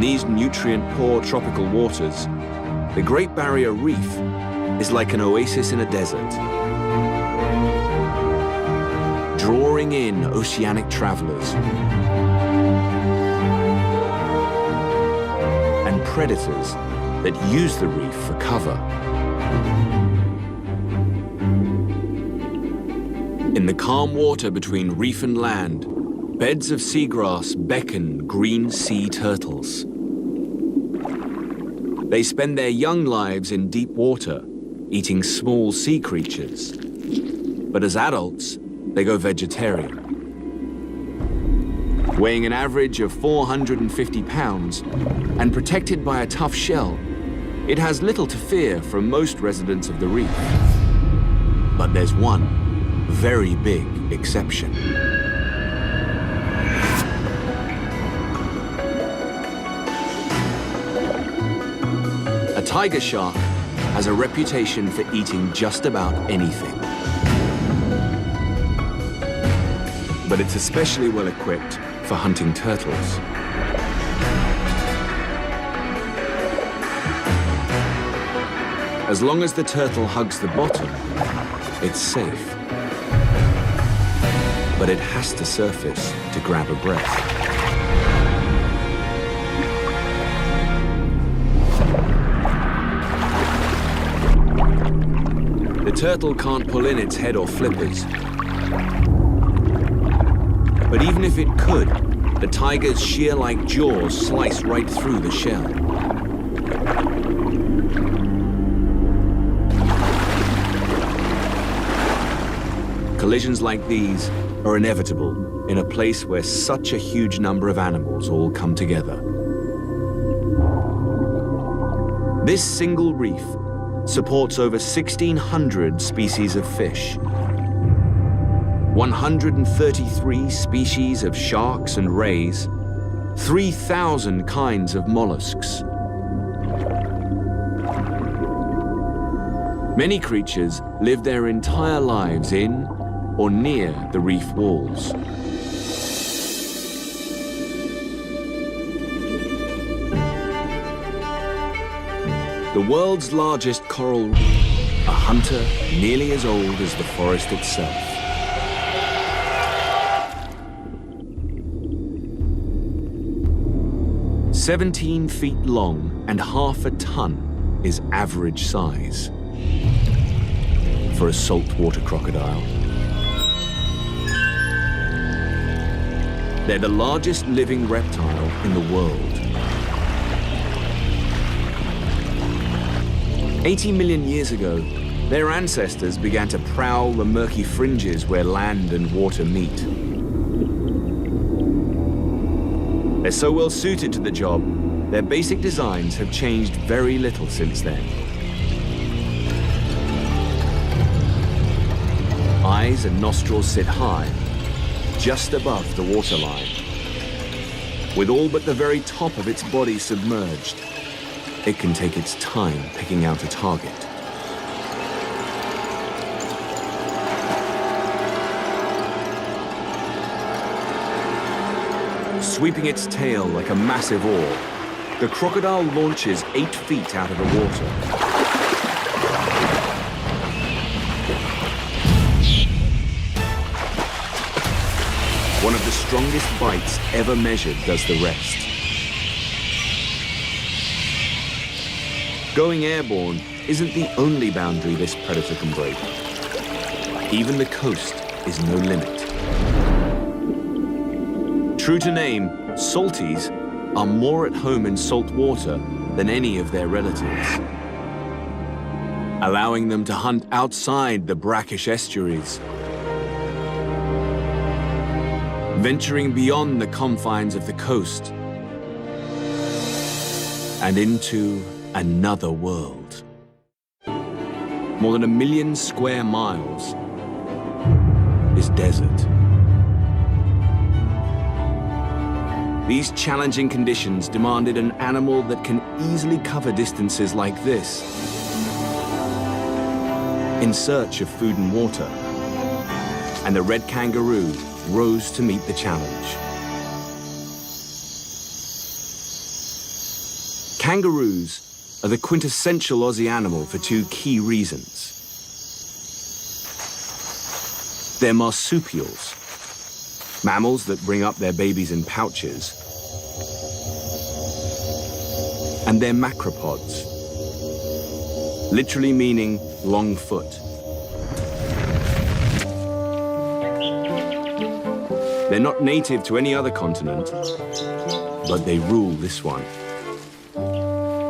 these nutrient-poor tropical waters, the Great Barrier Reef is like an oasis in a desert, drawing in oceanic travelers and predators that use the reef for cover. In the calm water between reef and land, beds of seagrass beckon green sea turtles. They spend their young lives in deep water, eating small sea creatures. But as adults, they go vegetarian. Weighing an average of 450 pounds and protected by a tough shell, it has little to fear from most residents of the reef. But there's one very big exception. A tiger shark has a reputation for eating just about anything. But it's especially well equipped for hunting turtles. As long as the turtle hugs the bottom, it's safe. But it has to surface to grab a breath. The turtle can't pull in its head or flippers. But even if it could, the tiger's shear-like jaws slice right through the shell. Collisions like these are inevitable in a place where such a huge number of animals all come together. This single reef supports over 1,600 species of fish, 133 species of sharks and rays, 3,000 kinds of mollusks. Many creatures live their entire lives in or near the reef walls. The world's largest coral reef, a hunter nearly as old as the forest itself. "17 feet long and half a ton is average size for a saltwater crocodile. They're the largest living reptile in the world. 80 million years ago, their ancestors began to prowl the murky fringes where land and water meet. They're so well suited to the job, their basic designs have changed very little since then. Eyes and nostrils sit high, just above the waterline, with all but the very top of its body submerged. It can take its time picking out a target. Sweeping its tail like a massive oar, the crocodile launches 8 feet out of the water. One of the strongest bites ever measured does the rest. Going airborne isn't the only boundary this predator can break. Even the coast is no limit. True to name, salties are more at home in salt water than any of their relatives, allowing them to hunt outside the brackish estuaries, venturing beyond the confines of the coast and into another world. More than 1 million square miles is desert. These challenging conditions demanded an animal that can easily cover distances like this in search of food and water. And the red kangaroo rose to meet the challenge. Kangaroos are the quintessential Aussie animal for two key reasons. They're marsupials, mammals that bring up their babies in pouches, and they're macropods, literally meaning long foot. They're not native to any other continent, but they rule this one.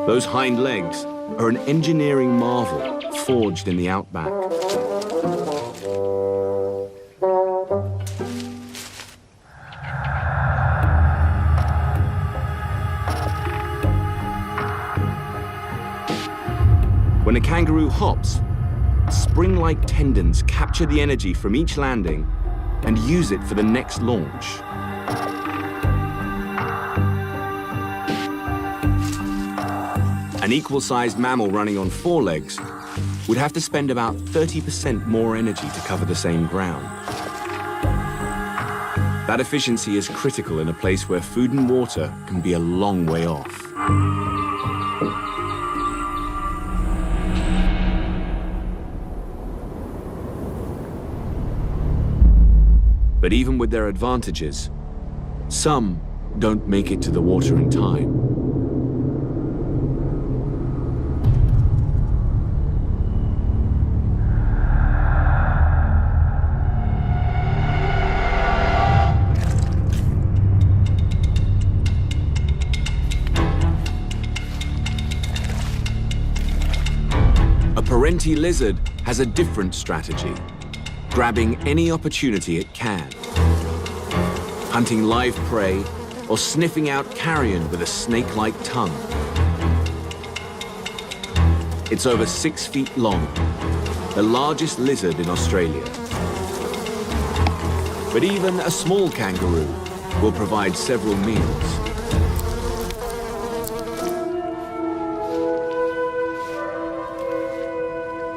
Those hind legs are an engineering marvel forged in the outback. When a kangaroo hops, spring-like tendons capture the energy from each landing and use it for the next launch. An equal-sized mammal running on four legs would have to spend about 30% more energy to cover the same ground. That efficiency is critical in a place where food and water can be a long way off. But even with their advantages, some don't make it to the water in time. A parenti lizard has a different strategy, grabbing any opportunity it can, hunting live prey or sniffing out carrion with a snake-like tongue. It's over 6 feet long, the largest lizard in Australia. But even a small kangaroo will provide several meals.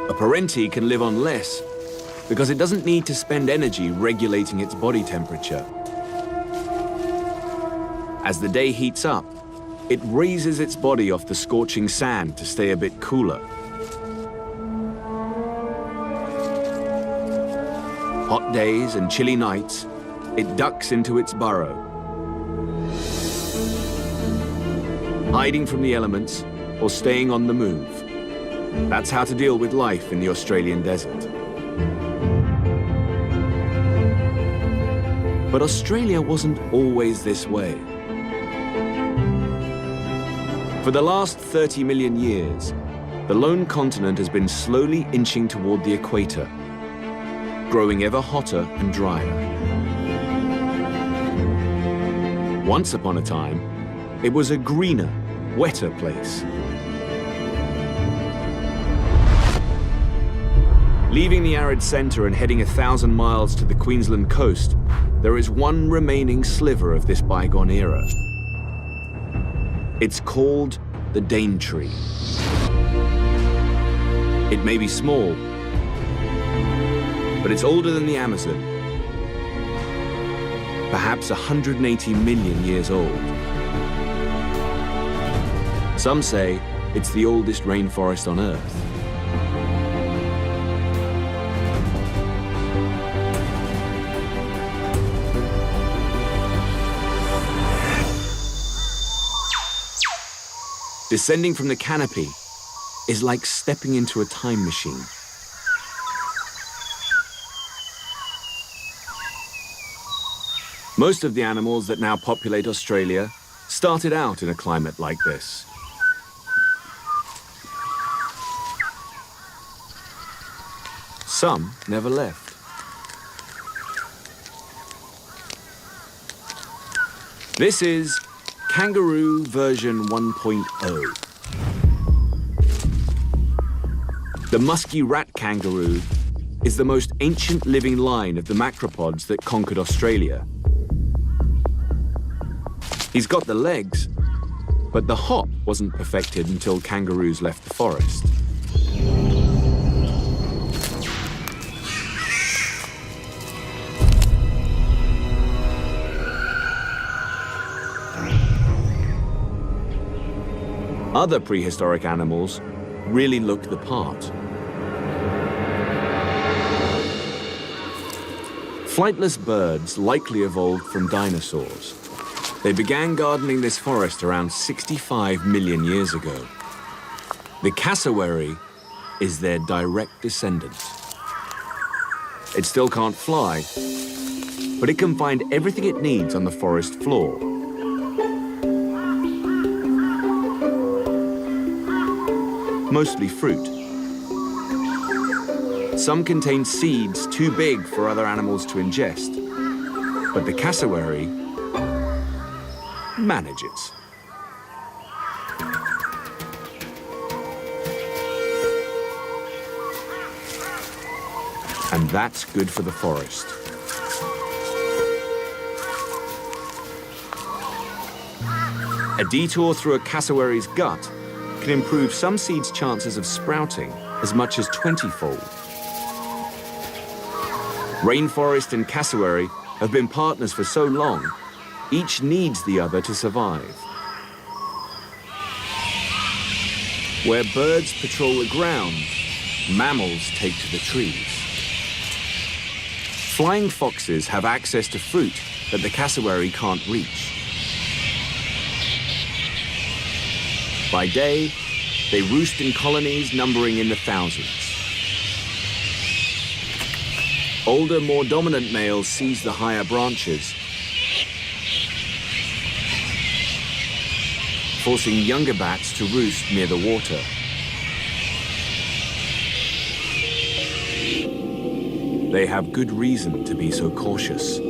A parenti can live on less because it doesn't need to spend energy regulating its body temperature. As the day heats up, it raises its body off the scorching sand to stay a bit cooler. Hot days and chilly nights, it ducks into its burrow, hiding from the elements or staying on the move. That's how to deal with life in the Australian desert. But Australia wasn't always this way. For the last 30 million years, the lone continent has been slowly inching toward the equator, growing ever hotter and drier. Once upon a time, it was a greener, wetter place. Leaving the arid center and heading 1,000 miles to the Queensland coast, there is one remaining sliver of this bygone era. It's called the Daintree. It may be small, but it's older than the Amazon, perhaps 180 million years old. Some say it's the oldest rainforest on Earth. Descending from the canopy is like stepping into a time machine. Most of the animals that now populate Australia started out in a climate like this. Some never left. This is Kangaroo version 1.0. The musky rat kangaroo is the most ancient living line of the macropods that conquered Australia. He's got the legs, but the hop wasn't perfected until kangaroos left the forest. Other prehistoric animals really look the part. Flightless birds likely evolved from dinosaurs. They began gardening this forest around 65 million years ago. The cassowary is their direct descendant. It still can't fly, but it can find everything it needs on the forest floor. Mostly fruit. Some contain seeds too big for other animals to ingest, but the cassowary manages. And that's good for the forest. A detour through a cassowary's gut can improve some seeds' chances of sprouting as much as 20-fold. Rainforest and cassowary have been partners for so long, each needs the other to survive. Where birds patrol the ground, mammals take to the trees. Flying foxes have access to fruit that the cassowary can't reach. By day, they roost in colonies numbering in the thousands. Older, more dominant males seize the higher branches, forcing younger bats to roost near the water. They have good reason to be so cautious.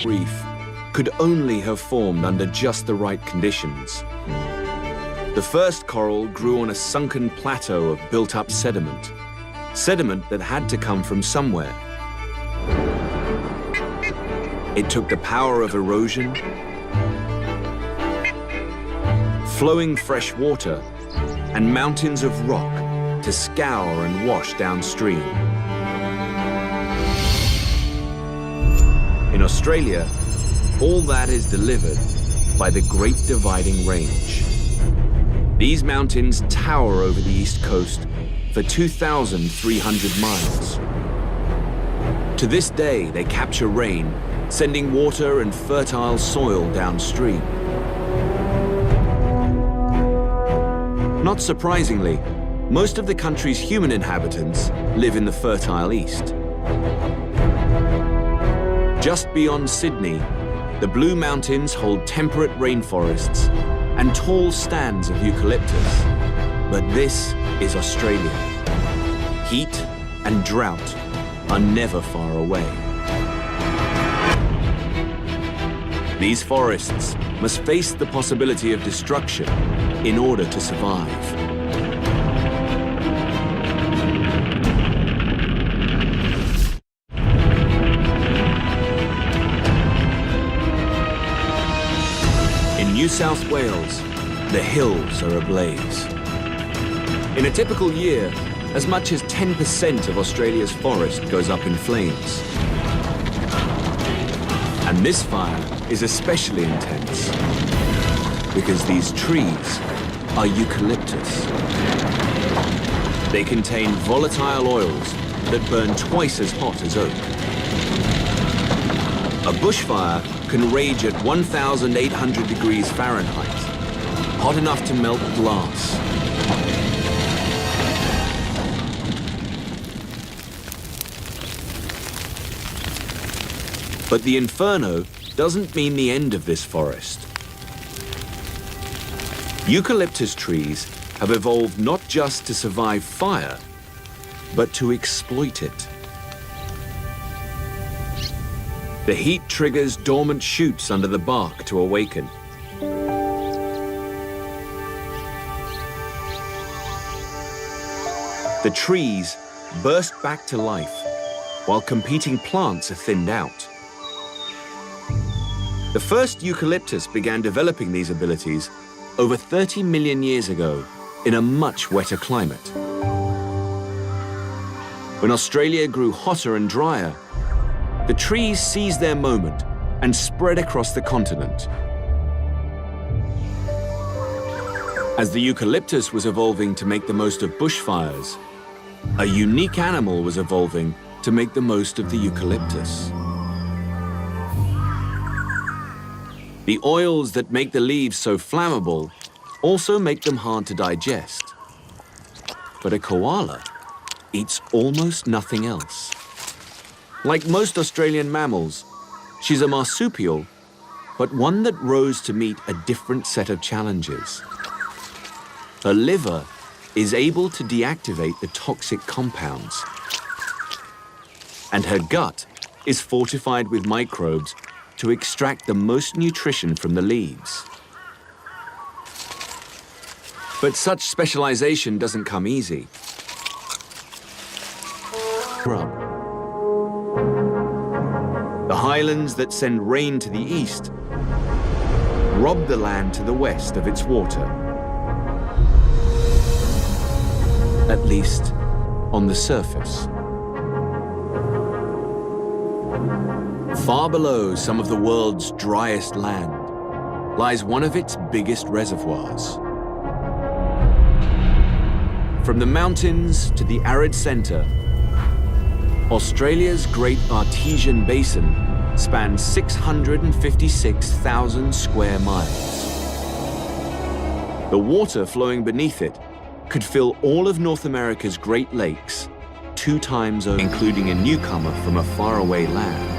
Reef could only have formed under just the right conditions. The first coral grew on a sunken plateau of built-up sediment, sediment that had to come from somewhere. It took the power of erosion, flowing fresh water, and mountains of rock to scour and wash downstream. In Australia, all that is delivered by the Great Dividing Range. These mountains tower over the east coast for 2,300 miles. To this day, they capture rain, sending water and fertile soil downstream. Not surprisingly, most of the country's human inhabitants live in the fertile east. Just beyond Sydney, the Blue Mountains hold temperate rainforests and tall stands of eucalyptus. But this is Australia. Heat and drought are never far away. These forests must face the possibility of destruction in order to survive. New South Wales, the hills are ablaze. In a typical year, as much as 10% of Australia's forest goes up in flames. And this fire is especially intense because these trees are eucalyptus. They contain volatile oils that burn twice as hot as oak. A bushfire can rage at 1,800 degrees Fahrenheit, hot enough to melt glass. But the inferno doesn't mean the end of this forest. Eucalyptus trees have evolved not just to survive fire, but to exploit it. The heat triggers dormant shoots under the bark to awaken. The trees burst back to life while competing plants are thinned out. The first eucalyptus began developing these abilities over 30 million years ago in a much wetter climate. When Australia grew hotter and drier, the trees seized their moment and spread across the continent. As the eucalyptus was evolving to make the most of bushfires, a unique animal was evolving to make the most of the eucalyptus. The oils that make the leaves so flammable also make them hard to digest. But a koala eats almost nothing else. Like most Australian mammals, she's a marsupial, but one that rose to meet a different set of challenges. Her liver is able to deactivate the toxic compounds, and her gut is fortified with microbes to extract the most nutrition from the leaves. But such specialization doesn't come easy. The highlands that send rain to the east rob the land to the west of its water. At least on the surface. Far below some of the world's driest land lies one of its biggest reservoirs. From the mountains to the arid center, Australia's Great Artesian Basin spans 656,000 square miles. The water flowing beneath it could fill all of North America's Great Lakes 2 times over, including a newcomer from a faraway land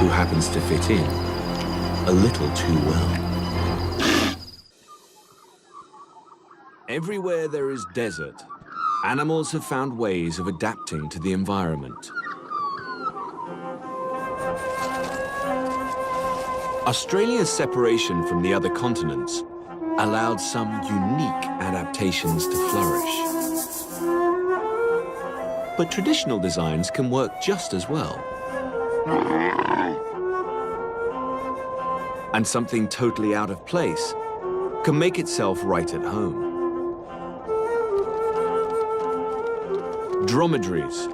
who happens to fit in a little too well. Everywhere there is desert, animals have found ways of adapting to the environment. Australia's separation from the other continents allowed some unique adaptations to flourish. But traditional designs can work just as well. And something totally out of place can make itself right at home. Dromedaries,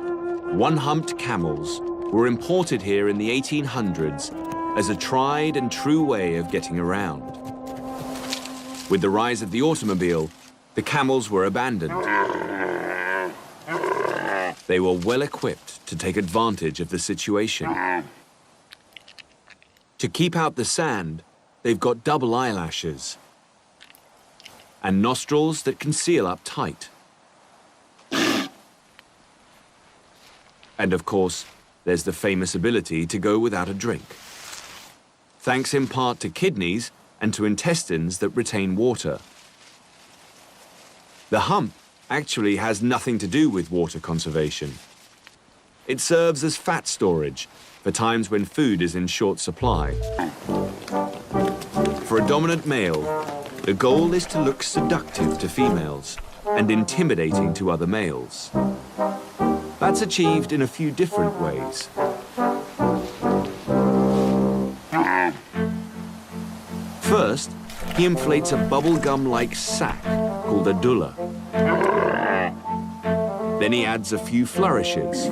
one-humped camels, were imported here in the 1800s as a tried and true way of getting around. With the rise of the automobile, the camels were abandoned. They were well equipped to take advantage of the situation. To keep out the sand, they've got double eyelashes and nostrils that can seal up tight. And of course, there's the famous ability to go without a drink, thanks in part to kidneys and to intestines that retain water. The hump actually has nothing to do with water conservation. It serves as fat storage for times when food is in short supply. For a dominant male, the goal is to look seductive to females and intimidating to other males. That's achieved in a few different ways. First, he inflates a bubblegum-like sack called a dulla. Then he adds a few flourishes,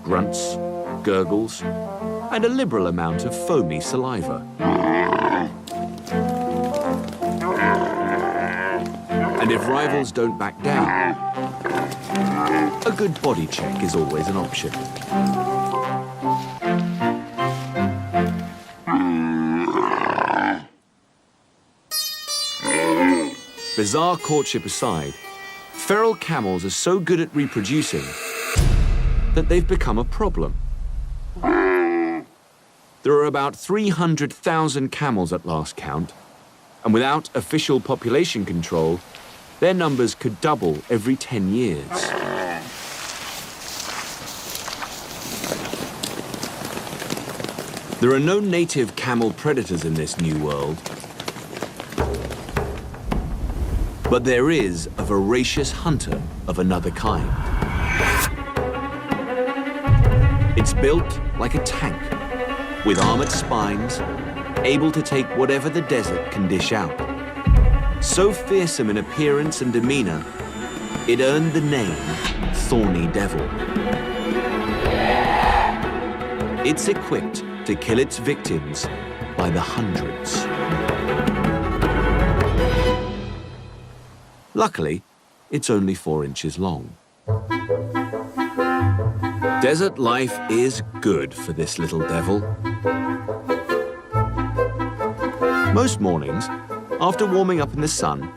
grunts, gurgles, and a liberal amount of foamy saliva. And if rivals don't back down, a good body check is always an option. Bizarre courtship aside, feral camels are so good at reproducing that they've become a problem. There are about 300,000 camels at last count, and without official population control, their numbers could double every 10 years. There are no native camel predators in this new world, but there is a voracious hunter of another kind. It's built like a tank, with armored spines, able to take whatever the desert can dish out. So fearsome in appearance and demeanor, it earned the name Thorny Devil. It's equipped to kill its victims by the hundreds. Luckily, it's only 4 inches long. Desert life is good for this little devil. Most mornings, after warming up in the sun,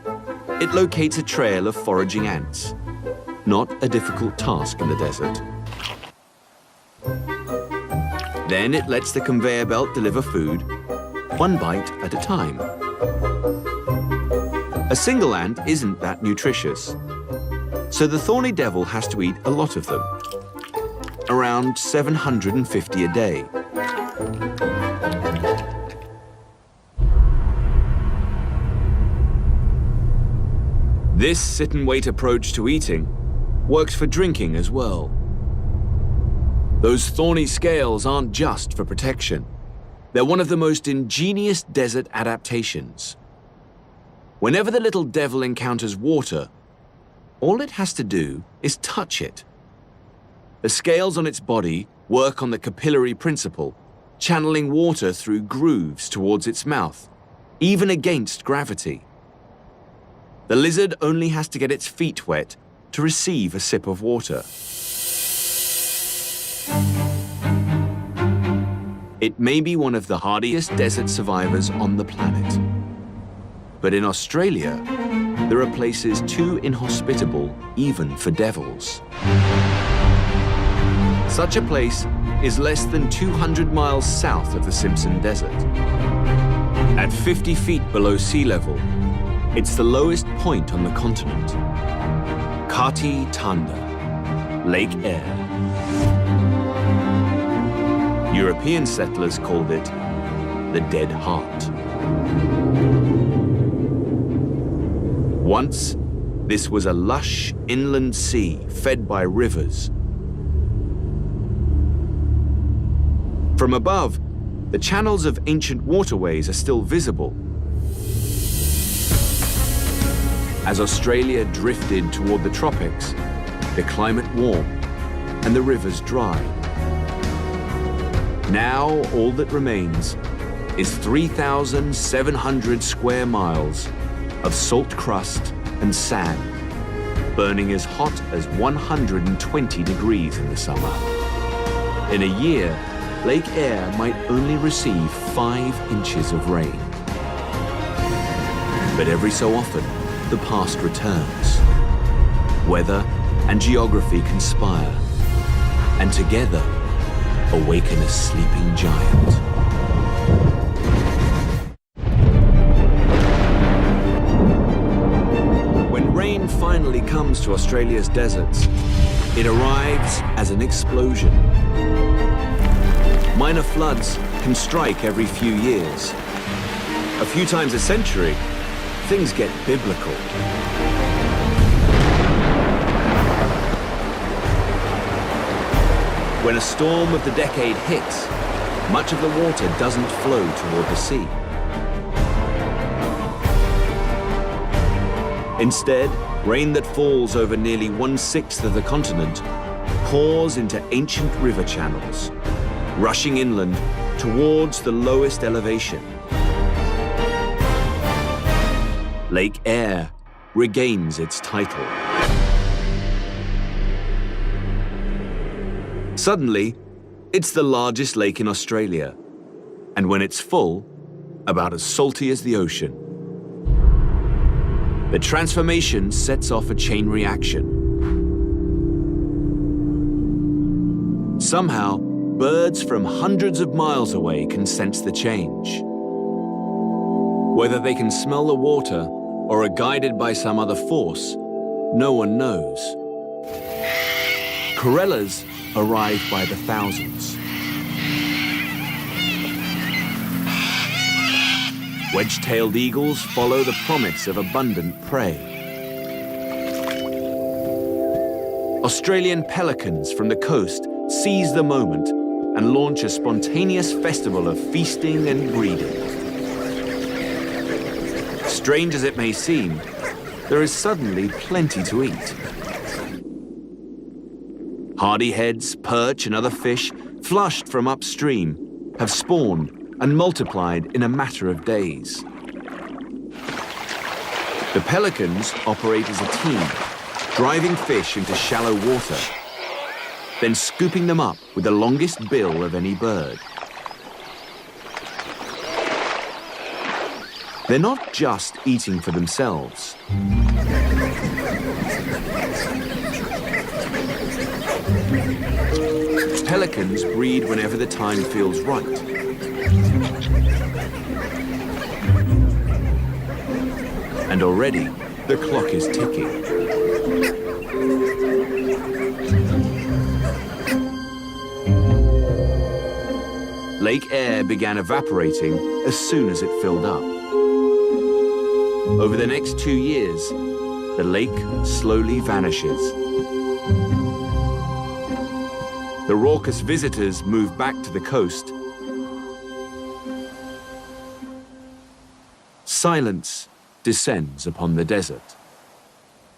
it locates a trail of foraging ants. Not a difficult task in the desert. Then it lets the conveyor belt deliver food, one bite at a time. A single ant isn't that nutritious, so the thorny devil has to eat a lot of them, around 750 a day. This sit-and-wait approach to eating works for drinking as well. Those thorny scales aren't just for protection. They're one of the most ingenious desert adaptations. Whenever the little devil encounters water, all it has to do is touch it. The scales on its body work on the capillary principle, channeling water through grooves towards its mouth, even against gravity. The lizard only has to get its feet wet to receive a sip of water. It may be one of the hardiest desert survivors on the planet. But in Australia, there are places too inhospitable even for devils. Such a place is less than 200 miles south of the Simpson Desert. At 50 feet below sea level, it's the lowest point on the continent. Kati Tanda, Lake Eyre. European settlers called it the Dead Heart. Once, this was a lush inland sea fed by rivers. From above, the channels of ancient waterways are still visible. As Australia drifted toward the tropics, the climate warmed and the rivers dried. Now, all that remains is 3,700 square miles of salt crust and sand, burning as hot as 120 degrees in the summer. In a year, Lake Eyre might only receive 5 inches of rain. But every so often, the past returns. Weather and geography conspire, and together awaken a sleeping giant. When rain finally comes to Australia's deserts, it arrives as an explosion. Minor floods can strike every few years. A few times a century, things get biblical. When a storm of the decade hits, much of the water doesn't flow toward the sea. Instead, rain that falls over nearly 1/6 of the continent pours into ancient river channels, rushing inland towards the lowest elevation. Lake Eyre regains its title. Suddenly, it's the largest lake in Australia, and when it's full, about as salty as the ocean. The transformation sets off a chain reaction. Somehow, birds from hundreds of miles away can sense the change. Whether they can smell the water or are guided by some other force, no one knows. Corellas arrive by the thousands. Wedge-tailed eagles follow the promise of abundant prey. Australian pelicans from the coast seize the moment and launch a spontaneous festival of feasting and breeding. Strange as it may seem, there is suddenly plenty to eat. Hardyheads, perch and other fish, flushed from upstream, have spawned and multiplied in a matter of days. The pelicans operate as a team, driving fish into shallow water, then scooping them up with the longest bill of any bird. They're not just eating for themselves. Pelicans breed whenever the time feels right. And already, the clock is ticking. Lake Eyre began evaporating as soon as it filled up. Over the next 2 years, the lake slowly vanishes. The raucous visitors move back to the coast. Silence descends upon the desert,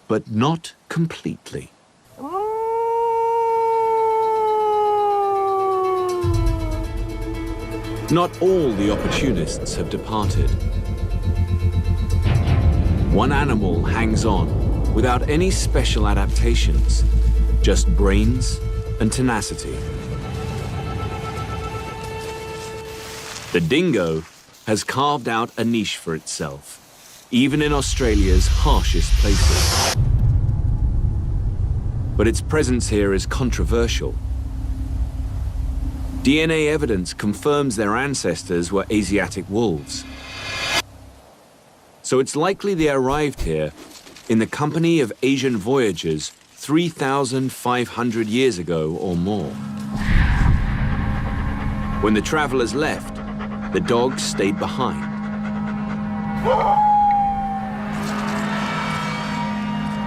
but not completely. Not all the opportunists have departed. One animal hangs on without any special adaptations, just brains and tenacity. The dingo has carved out a niche for itself, even in Australia's harshest places. But its presence here is controversial. DNA evidence confirms their ancestors were Asiatic wolves. So it's likely they arrived here in the company of Asian voyagers 3,500 years ago or more. When the travelers left, the dogs stayed behind.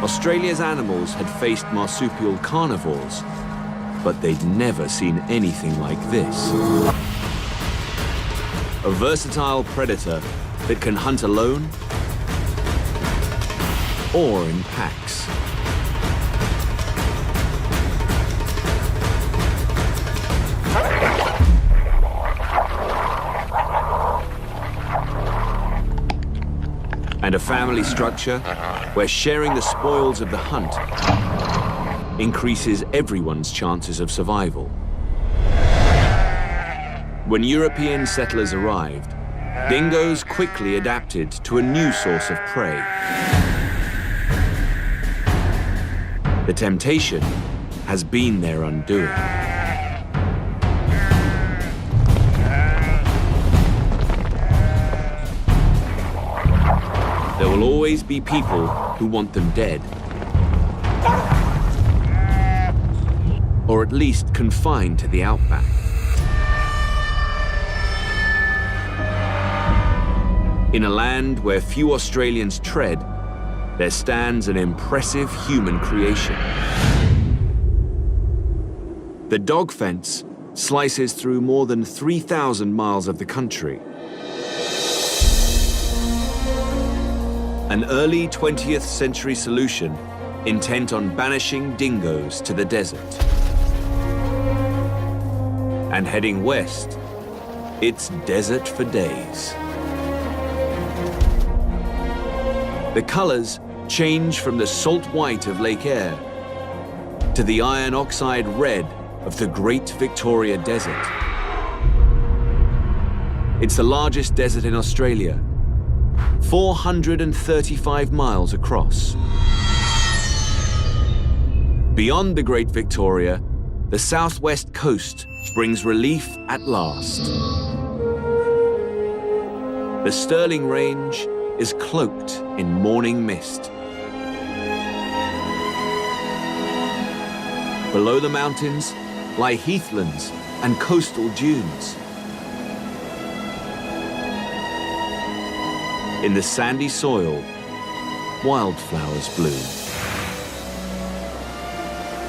Australia's animals had faced marsupial carnivores, but they'd never seen anything like this. A versatile predator that can hunt alone or in packs. And a family structure where sharing the spoils of the hunt increases everyone's chances of survival. When European settlers arrived, dingoes quickly adapted to a new source of prey. The temptation has been their undoing. There will always be people who want them dead, or at least confined to the outback. In a land where few Australians tread, there stands an impressive human creation. The dog fence slices through more than 3,000 miles of the country. An early 20th century solution intent on banishing dingoes to the desert. And heading west, it's desert for days. The colors change from the salt white of Lake Eyre to the iron oxide red of the Great Victoria Desert. It's the largest desert in Australia, 435 miles across. Beyond the Great Victoria, the southwest coast brings relief at last. The Stirling Range is cloaked in morning mist. Below the mountains lie heathlands and coastal dunes. In the sandy soil, wildflowers bloom.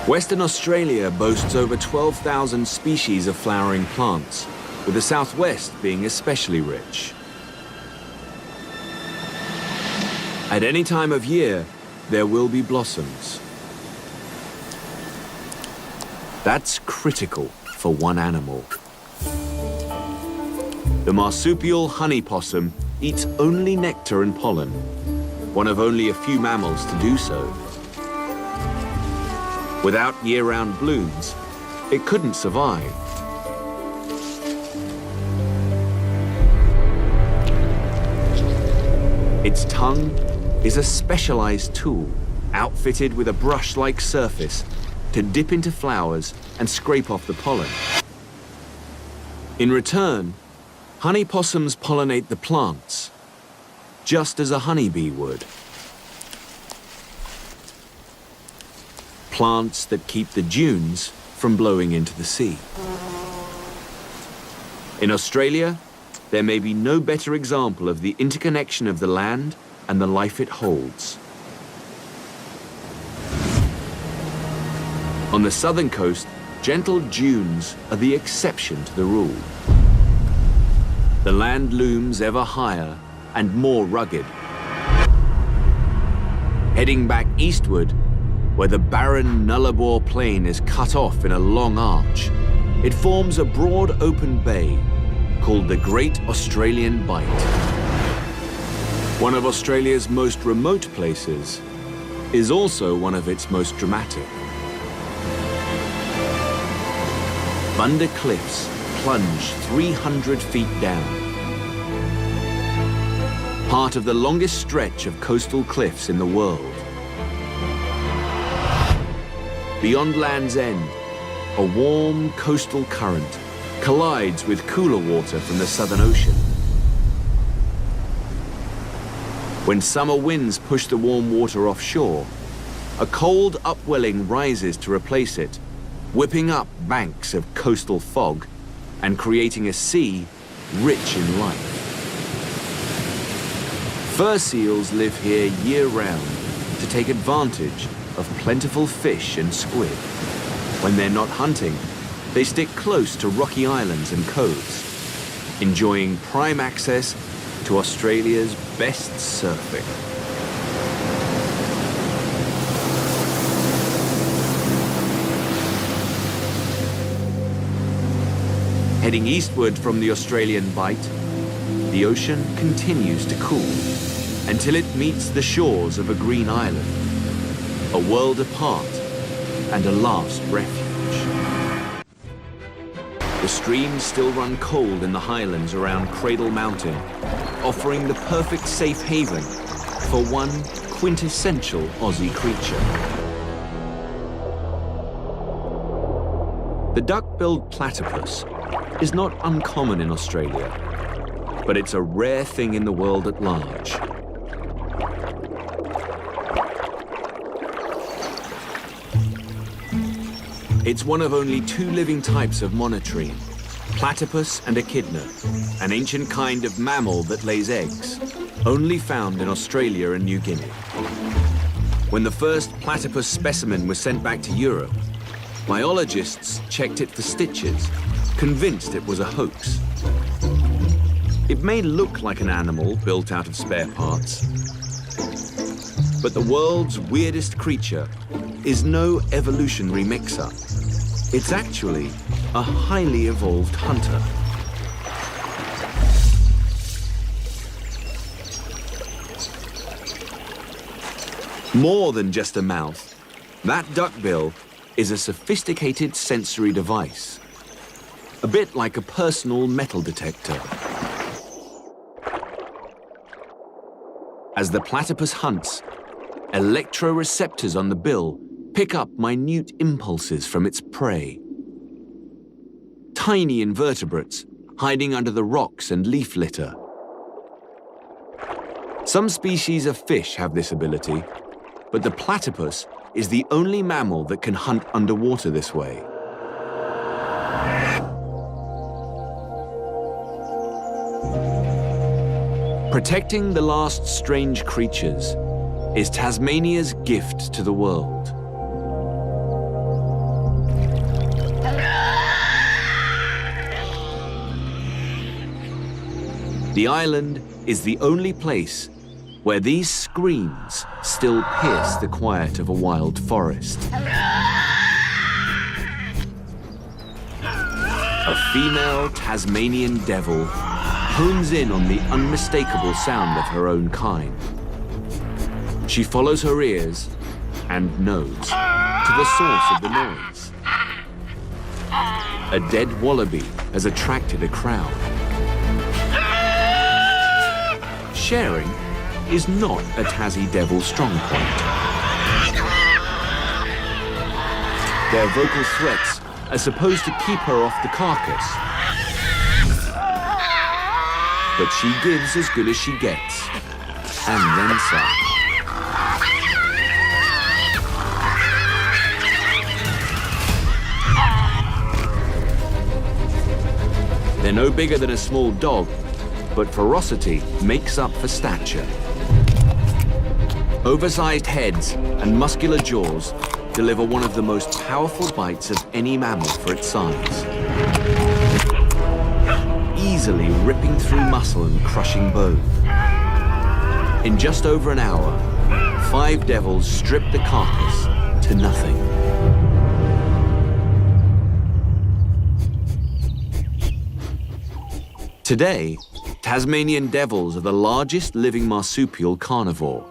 Western Australia boasts over 12,000 species of flowering plants, with the southwest being especially rich. At any time of year, there will be blossoms. That's critical for one animal. The marsupial honey possum eats only nectar and pollen, one of only a few mammals to do so. Without year-round blooms, it couldn't survive. Its tongue is a specialized tool, outfitted with a brush-like surface to dip into flowers and scrape off the pollen. In return, honey possums pollinate the plants, just as a honeybee would. Plants that keep the dunes from blowing into the sea. In Australia, there may be no better example of the interconnection of the land and the life it holds. On the southern coast, gentle dunes are the exception to the rule. The land looms ever higher and more rugged. Heading back eastward, where the barren Nullarbor Plain is cut off in a long arch, it forms a broad open bay called the Great Australian Bight. One of Australia's most remote places is also one of its most dramatic. Bunda Cliffs plunge 300 feet down. Part of the longest stretch of coastal cliffs in the world. Beyond Land's End, a warm coastal current collides with cooler water from the Southern Ocean. When summer winds push the warm water offshore, a cold upwelling rises to replace it, whipping up banks of coastal fog and creating a sea rich in life. Fur seals live here year-round to take advantage of plentiful fish and squid. When they're not hunting, they stick close to rocky islands and coves, enjoying prime access to Australia's best surfing. Heading eastward from the Australian Bight, the ocean continues to cool until it meets the shores of a green island, a world apart and a last refuge. The streams still run cold in the highlands around Cradle Mountain, offering the perfect safe haven for one quintessential Aussie creature. The duck-billed platypus is not uncommon in Australia, but it's a rare thing in the world at large. It's one of only two living types of monotreme, platypus and echidna, an ancient kind of mammal that lays eggs, only found in Australia and New Guinea. When the first platypus specimen was sent back to Europe, biologists checked it for stitches, convinced it was a hoax. It may look like an animal built out of spare parts, but the world's weirdest creature is no evolutionary mix-up. It's actually a highly evolved hunter. More than just a mouth, that duckbill is a sophisticated sensory device, a bit like a personal metal detector. As the platypus hunts, electroreceptors on the bill pick up minute impulses from its prey. Tiny invertebrates hiding under the rocks and leaf litter. Some species of fish have this ability, but the platypus is the only mammal that can hunt underwater this way. Protecting the last strange creatures is Tasmania's gift to the world. The island is the only place where these screams still pierce the quiet of a wild forest. A female Tasmanian devil hones in on the unmistakable sound of her own kind. She follows her ears and nose to the source of the noise. A dead wallaby has attracted a crowd. Sharing is not a Tassie devil's strong point. Their vocal threats are supposed to keep her off the carcass. But she gives as good as she gets, and then some. They're no bigger than a small dog, but ferocity makes up for stature. Oversized heads and muscular jaws deliver one of the most powerful bites of any mammal for its size. Easily ripping through muscle and crushing bone. In just over an hour, 5 devils stripped the carcass to nothing. Today, Tasmanian devils are the largest living marsupial carnivore.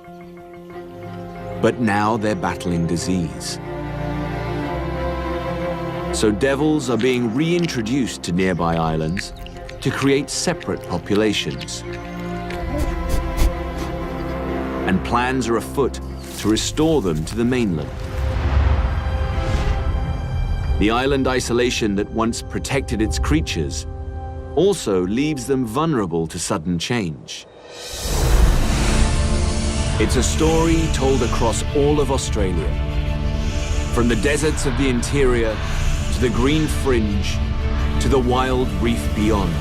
But now they're battling disease. So devils are being reintroduced to nearby islands to create separate populations. And plans are afoot to restore them to the mainland. The island isolation that once protected its creatures also leaves them vulnerable to sudden change. It's a story told across all of Australia, from the deserts of the interior to the green fringe to the wild reef beyond.